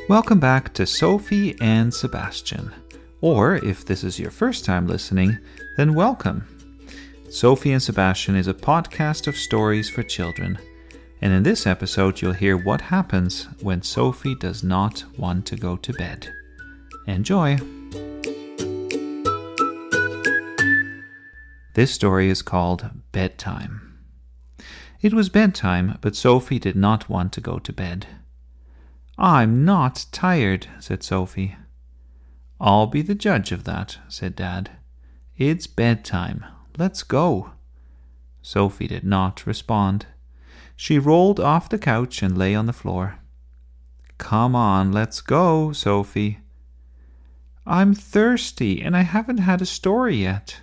Welcome back to Sophie and Sebastian. Or, if this is your first time listening, then welcome. Sophie and Sebastian is a podcast of stories for children. And in this episode, you'll hear what happens when Sophie does not want to go to bed. Enjoy! This story is called Bedtime. It was bedtime, but Sophie did not want to go to bed. "I'm not tired," said Sophie. "I'll be the judge of that," said Dad. "It's bedtime. Let's go." Sophie did not respond. She rolled off the couch and lay on the floor. "Come on, let's go, Sophie." "I'm thirsty and I haven't had a story yet."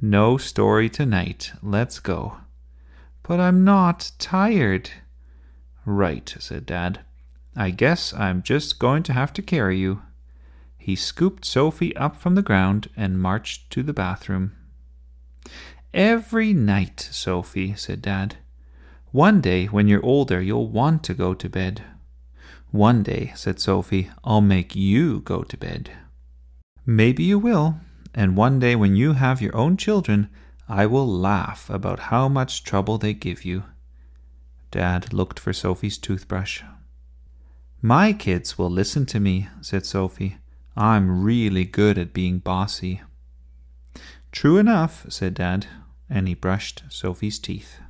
"No story tonight. Let's go." "But I'm not tired." "Right," said Dad. "I guess I'm just going to have to carry you." He scooped Sophie up from the ground and marched to the bathroom. "Every night, Sophie," said Dad. "One day, when you're older, you'll want to go to bed." "One day," said Sophie, "I'll make you go to bed." "Maybe you will, and one day when you have your own children, I will laugh about how much trouble they give you." Dad looked for Sophie's toothbrush. "My kids will listen to me," said Sophie. "I'm really good at being bossy." "True enough," said Dad, and he brushed Sophie's teeth.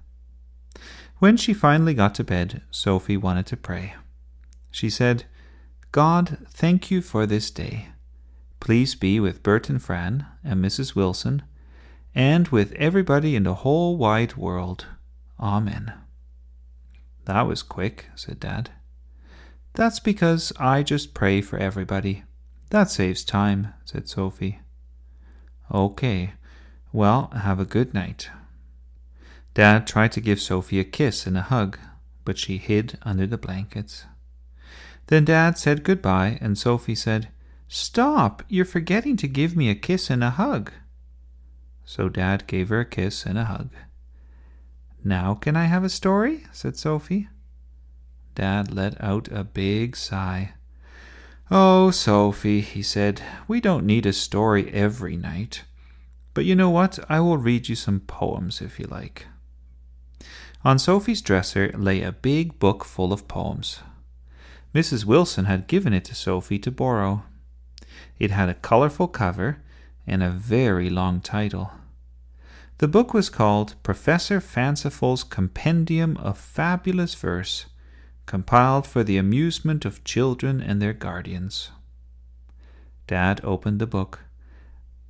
When she finally got to bed, Sophie wanted to pray. She said, "God, thank you for this day. Please be with Bert and Fran and Mrs. Wilson, and with everybody in the whole wide world. Amen." "That was quick," said Dad. "That's because I just pray for everybody. That saves time," said Sophie. "Okay, well, have a good night." Dad tried to give Sophie a kiss and a hug, but she hid under the blankets. Then Dad said goodbye, and Sophie said, "Stop, you're forgetting to give me a kiss and a hug." So Dad gave her a kiss and a hug. "Now can I have a story?" said Sophie. Dad let out a big sigh. "Oh, Sophie," he said, "we don't need a story every night. But you know what? I will read you some poems if you like." On Sophie's dresser lay a big book full of poems. Mrs. Wilson had given it to Sophie to borrow. It had a colorful cover and a very long title. The book was called Professor Fanciful's Compendium of Fabulous Verse, compiled for the amusement of children and their guardians. Dad opened the book.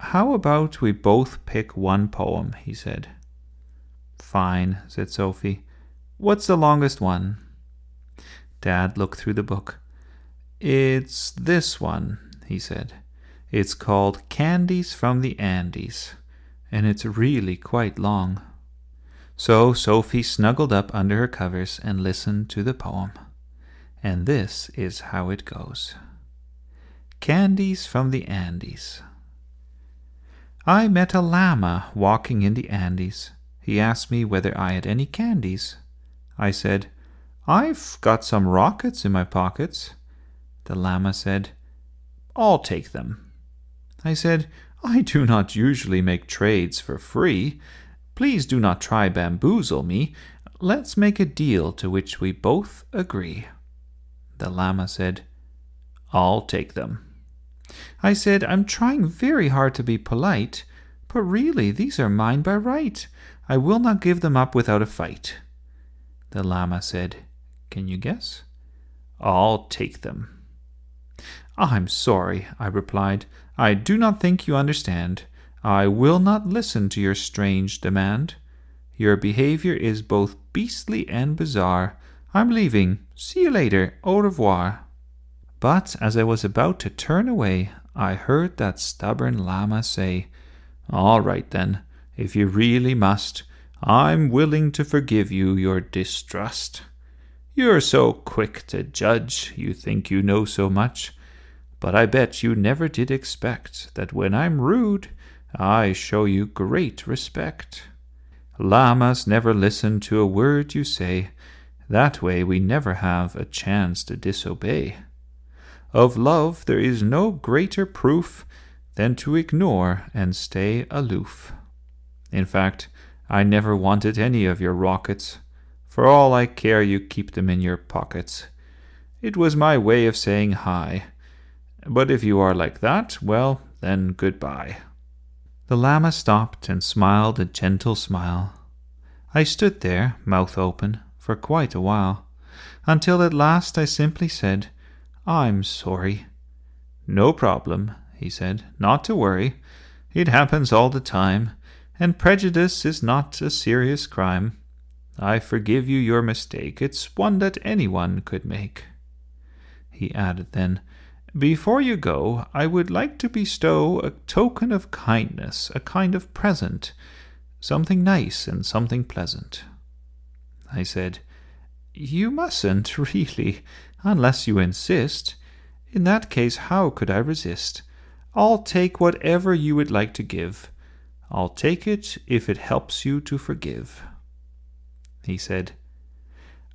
"How about we both pick one poem?" he said. "Fine," said Sophie. "What's the longest one?" Dad looked through the book. "It's this one," he said. "It's called Candies from the Andes, and it's really quite long." So Sophie snuggled up under her covers and listened to the poem. And this is how it goes. Candies from the Andes. I met a llama walking in the Andes. He asked me whether I had any candies. I said, "I've got some rockets in my pockets." The llama said, "I'll take them." I said, "I do not usually make trades for free. Please do not try bamboozle me. Let's make a deal to which we both agree." The llama said, "I'll take them." I said, "I'm trying very hard to be polite, but really these are mine by right. I will not give them up without a fight." The llama said, "Can you guess?" "I'll take them." "I'm sorry," I replied. "I do not think you understand. I will not listen to your strange demand. Your behavior is both beastly and bizarre. I'm leaving. See you later. Au revoir." But as I was about to turn away, I heard that stubborn llama say, "All right then, if you really must, I'm willing to forgive you your distrust. You're so quick to judge, you think you know so much, but I bet you never did expect that when I'm rude, I show you great respect. Llamas never listen to a word you say. That way we never have a chance to disobey. Of love there is no greater proof than to ignore and stay aloof. In fact, I never wanted any of your rockets. For all I care, you keep them in your pockets. It was my way of saying hi. But if you are like that, well, then goodbye." The llama stopped and smiled a gentle smile. I stood there, mouth open, for quite a while, until at last I simply said, "I'm sorry." "No problem," he said, "not to worry. It happens all the time, and prejudice is not a serious crime. I forgive you your mistake. It's one that anyone could make." He added then, "Before you go, I would like to bestow a token of kindness, a kind of present, something nice and something pleasant." I said, "You mustn't, really, unless you insist. In that case, how could I resist? I'll take whatever you would like to give. I'll take it if it helps you to forgive." He said,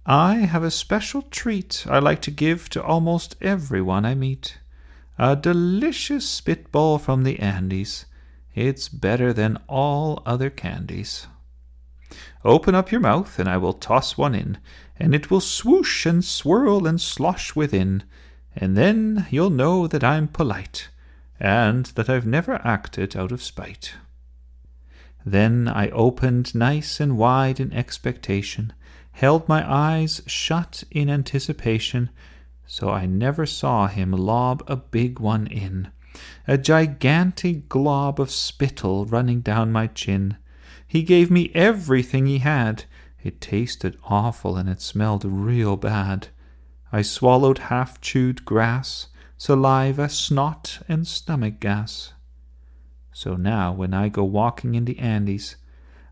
"I have a special treat I like to give to almost everyone I meet. A delicious spitball from the Andes. It's better than all other candies. Open up your mouth, and I will toss one in, and it will swoosh and swirl and slosh within, and then you'll know that I'm polite, and that I've never acted out of spite." Then I opened nice and wide in expectation, held my eyes shut in anticipation, so I never saw him lob a big one in, a gigantic glob of spittle running down my chin. He gave me everything he had. It tasted awful and it smelled real bad. I swallowed half-chewed grass, saliva, snot, and stomach gas. So now when I go walking in the Andes,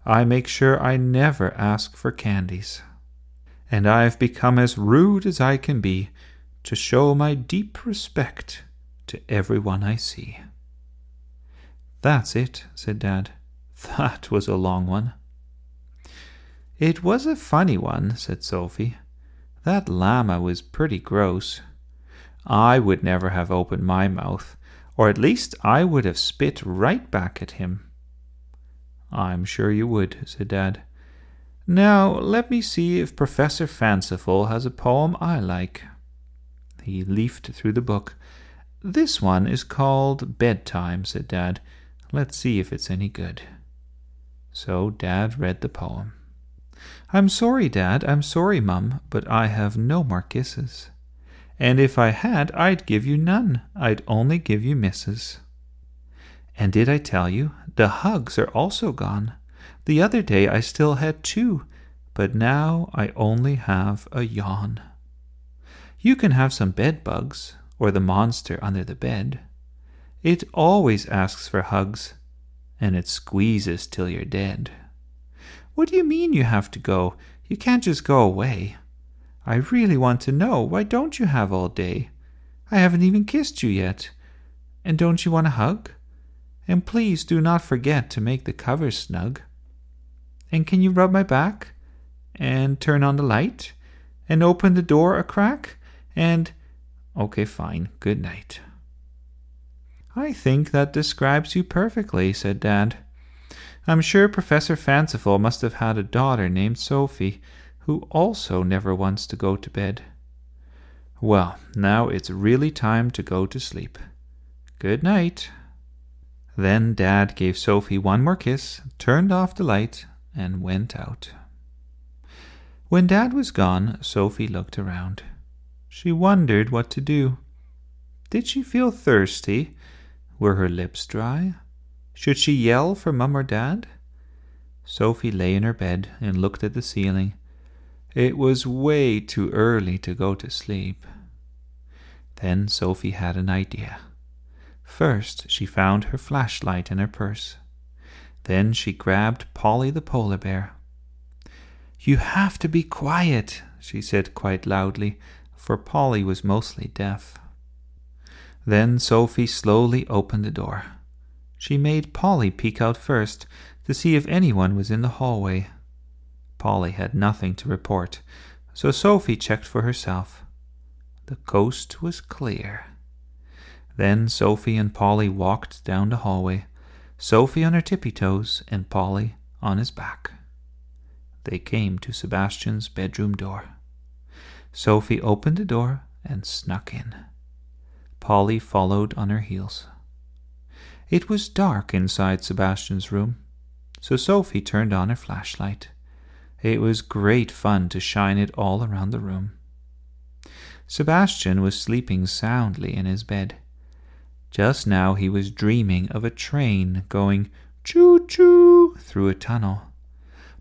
I make sure I never ask for candies. And I've become as rude as I can be to show my deep respect to everyone I see. "That's it," said Dad. "That was a long one." "It was a funny one," said Sophie. "That llama was pretty gross. I would never have opened my mouth, or at least I would have spit right back at him." "I'm sure you would," said Dad. "Now let me see if Professor Fanciful has a poem I like." He leafed through the book. "This one is called Bedtime," said Dad. "Let's see if it's any good." So Dad read the poem. "I'm sorry, Dad, I'm sorry, Mum, but I have no more kisses. And if I had, I'd give you none. I'd only give you misses. And did I tell you, the hugs are also gone. The other day I still had 2, but now I only have a yawn. You can have some bed bugs, or the monster under the bed. It always asks for hugs, and it squeezes till you're dead. What do you mean you have to go? You can't just go away. I really want to know, why don't you have all day? I haven't even kissed you yet. And don't you want a hug? And please do not forget to make the covers snug. And can you rub my back? And turn on the light? And open the door a crack? And... okay, fine, good night." "I think that describes you perfectly," said Dad. "I'm sure Professor Fanciful must have had a daughter named Sophie, who also never wants to go to bed. Well, now it's really time to go to sleep. Good night." Then Dad gave Sophie one more kiss, turned off the light, and went out. When Dad was gone, Sophie looked around. She wondered what to do. Did she feel thirsty? Were her lips dry? Should she yell for Mum or Dad? Sophie lay in her bed and looked at the ceiling. It was way too early to go to sleep. Then Sophie had an idea. First, she found her flashlight in her purse. Then she grabbed Polly the polar bear. "You have to be quiet," she said quite loudly, for Polly was mostly deaf. Then Sophie slowly opened the door. She made Polly peek out first to see if anyone was in the hallway. Polly had nothing to report, so Sophie checked for herself. The coast was clear. Then Sophie and Polly walked down the hallway, Sophie on her tippy toes and Polly on his back. They came to Sebastian's bedroom door. Sophie opened the door and snuck in. Polly followed on her heels. It was dark inside Sebastian's room, so Sophie turned on her flashlight. It was great fun to shine it all around the room. Sebastian was sleeping soundly in his bed. Just now he was dreaming of a train going choo-choo through a tunnel.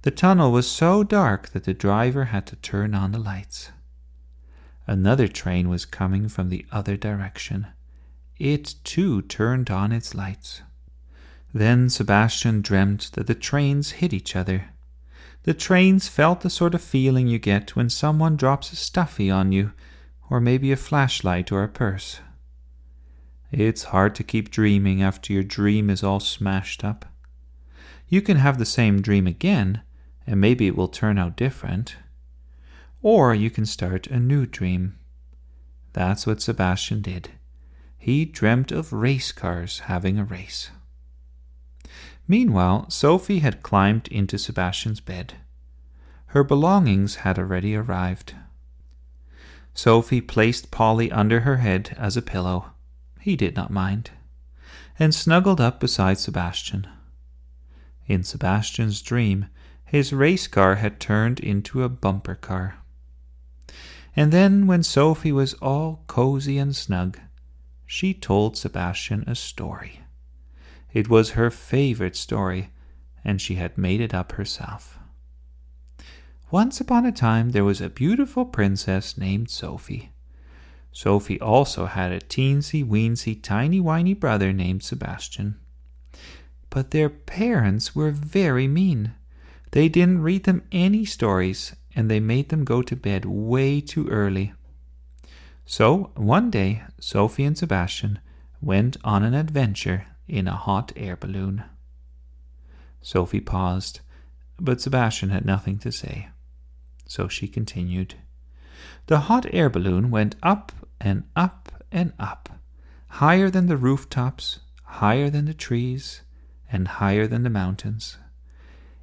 The tunnel was so dark that the driver had to turn on the lights. Another train was coming from the other direction. It too turned on its lights. Then Sebastian dreamt that the trains hit each other. The trains felt the sort of feeling you get when someone drops a stuffy on you, or maybe a flashlight or a purse. It's hard to keep dreaming after your dream is all smashed up. You can have the same dream again, and maybe it will turn out different. Or you can start a new dream. That's what Sebastian did. He dreamt of race cars having a race. Meanwhile, Sophie had climbed into Sebastian's bed. Her belongings had already arrived. Sophie placed Polly under her head as a pillow. He did not mind, and snuggled up beside Sebastian. In Sebastian's dream, his race car had turned into a bumper car. And then, when Sophie was all cozy and snug, she told Sebastian a story. It was her favorite story, and she had made it up herself. Once upon a time there was a beautiful princess named Sophie. Sophie also had a teensy-weensy, tiny-whiny brother named Sebastian. But their parents were very mean. They didn't read them any stories, and they made them go to bed way too early. So one day, Sophie and Sebastian went on an adventure in a hot air balloon. Sophie paused, but Sebastian had nothing to say. So she continued. The hot air balloon went up and up and up, higher than the rooftops, higher than the trees, and higher than the mountains.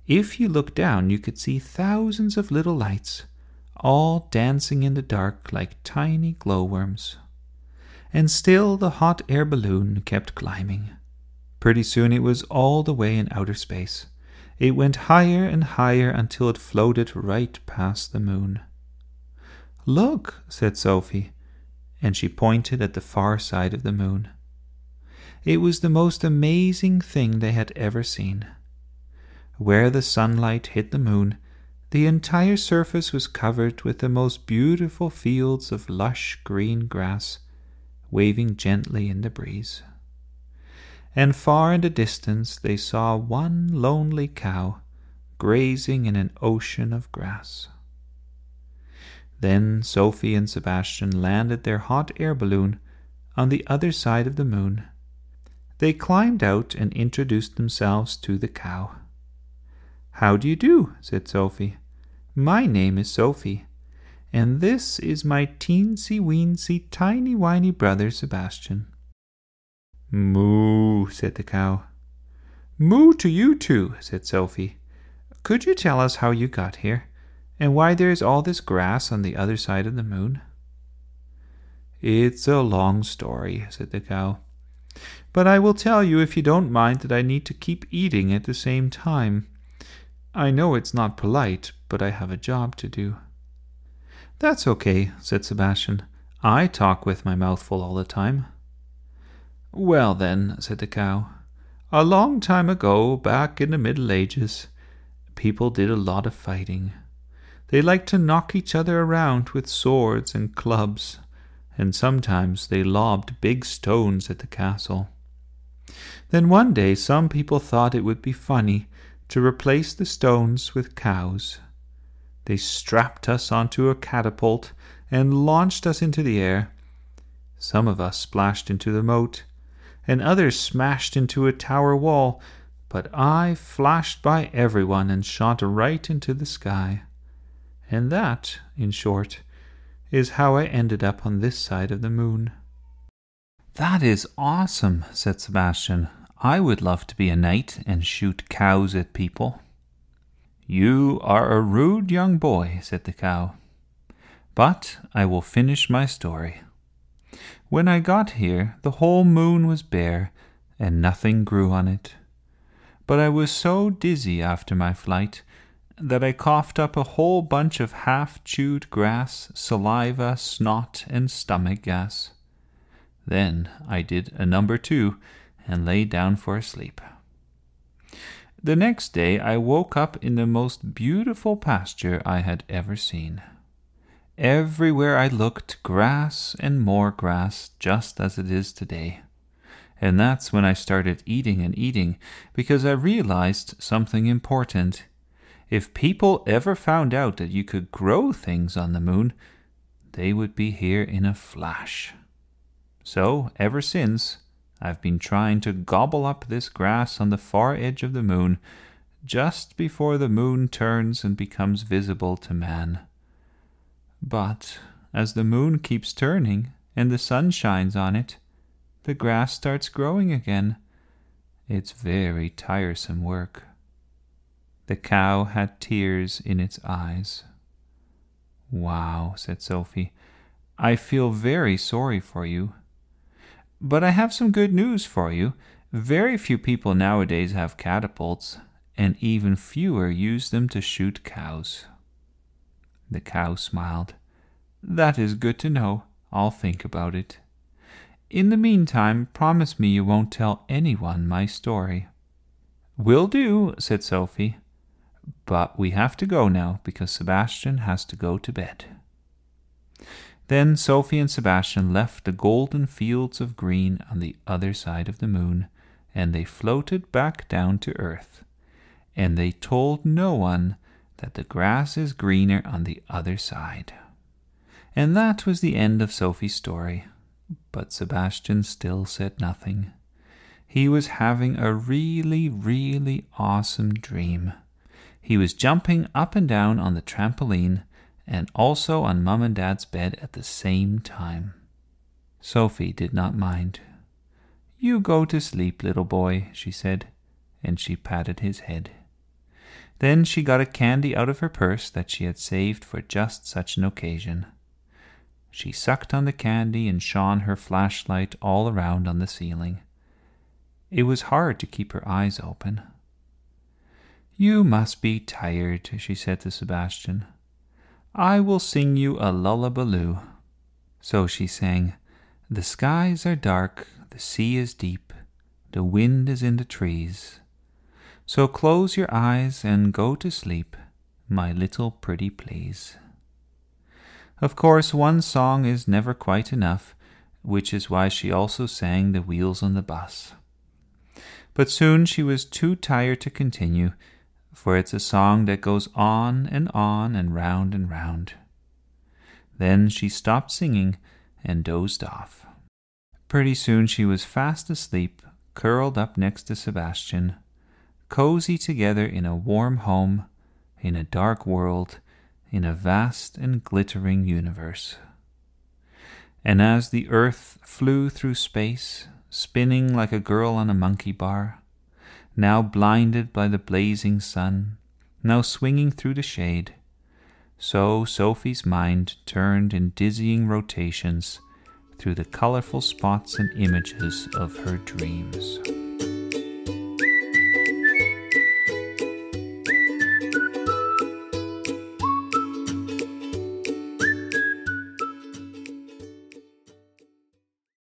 If you looked down, you could see thousands of little lights, all dancing in the dark like tiny glowworms. And still the hot air balloon kept climbing. Pretty soon it was all the way in outer space. It went higher and higher until it floated right past the moon. "Look," said Sophie, and she pointed at the far side of the moon. It was the most amazing thing they had ever seen. Where the sunlight hit the moon, the entire surface was covered with the most beautiful fields of lush green grass, waving gently in the breeze. And far in the distance they saw one lonely cow grazing in an ocean of grass. Then Sophie and Sebastian landed their hot air balloon on the other side of the moon. They climbed out and introduced themselves to the cow. "How do you do?" said Sophie. "My name is Sophie, and this is my teensy-weensy, tiny-whiny brother Sebastian." "Moo," said the cow. "Moo to you too," said Sophie. "Could you tell us how you got here, and why there is all this grass on the other side of the moon?" "It's a long story," said the cow, "but I will tell you if you don't mind that I need to keep eating at the same time. I know it's not polite, but I have a job to do." "That's okay," said Sebastian. "I talk with my mouth full all the time." "Well then," said the cow, "a long time ago, back in the Middle Ages, people did a lot of fighting. They liked to knock each other around with swords and clubs, and sometimes they lobbed big stones at the castle. Then one day some people thought it would be funny to replace the stones with cows. They strapped us onto a catapult and launched us into the air. Some of us splashed into the moat, and others smashed into a tower wall, but I flashed by everyone and shot right into the sky. And that, in short, is how I ended up on this side of the moon." That is awesome, said Sebastian. I would love to be a knight and shoot cows at people. You are a rude young boy, said the cow. But I will finish my story. When I got here, the whole moon was bare, and nothing grew on it. But I was so dizzy after my flight that I coughed up a whole bunch of half-chewed grass, saliva, snot, and stomach gas. Then I did a number 2 and lay down for a sleep. The next day I woke up in the most beautiful pasture I had ever seen. Everywhere I looked, grass and more grass, just as it is today. And that's when I started eating and eating, because I realized something important. If people ever found out that you could grow things on the moon, they would be here in a flash. So, ever since, I've been trying to gobble up this grass on the far edge of the moon, just before the moon turns and becomes visible to man. But as the moon keeps turning and the sun shines on it, the grass starts growing again. It's very tiresome work. The cow had tears in its eyes. Wow, said Sophie. I feel very sorry for you. But I have some good news for you. Very few people nowadays have catapults, and even fewer use them to shoot cows. The cow smiled. That is good to know. I'll think about it. In the meantime, promise me you won't tell anyone my story. Will do, said Sophie. But we have to go now, because Sebastian has to go to bed. Then Sophie and Sebastian left the golden fields of green on the other side of the moon, and they floated back down to earth. And they told no one that the grass is greener on the other side. And that was the end of Sophie's story. But Sebastian still said nothing. He was having a really, really awesome dream. He was jumping up and down on the trampoline, and also on Mum and Dad's bed at the same time. Sophie did not mind. You go to sleep, little boy, she said, and she patted his head. Then she got a candy out of her purse that she had saved for just such an occasion. She sucked on the candy and shone her flashlight all around on the ceiling. It was hard to keep her eyes open. You must be tired, she said to Sebastian. I will sing you a lullabaloo. So she sang, The skies are dark, the sea is deep, the wind is in the trees. So close your eyes and go to sleep, my little pretty please. Of course, one song is never quite enough, which is why she also sang The Wheels on the Bus. But soon she was too tired to continue, for it's a song that goes on and round and round. Then she stopped singing and dozed off. Pretty soon she was fast asleep, curled up next to Sebastian, cozy together in a warm home, in a dark world, in a vast and glittering universe. And as the earth flew through space, spinning like a girl on a monkey bar, now blinded by the blazing sun, now swinging through the shade, so Sophie's mind turned in dizzying rotations through the colorful spots and images of her dreams.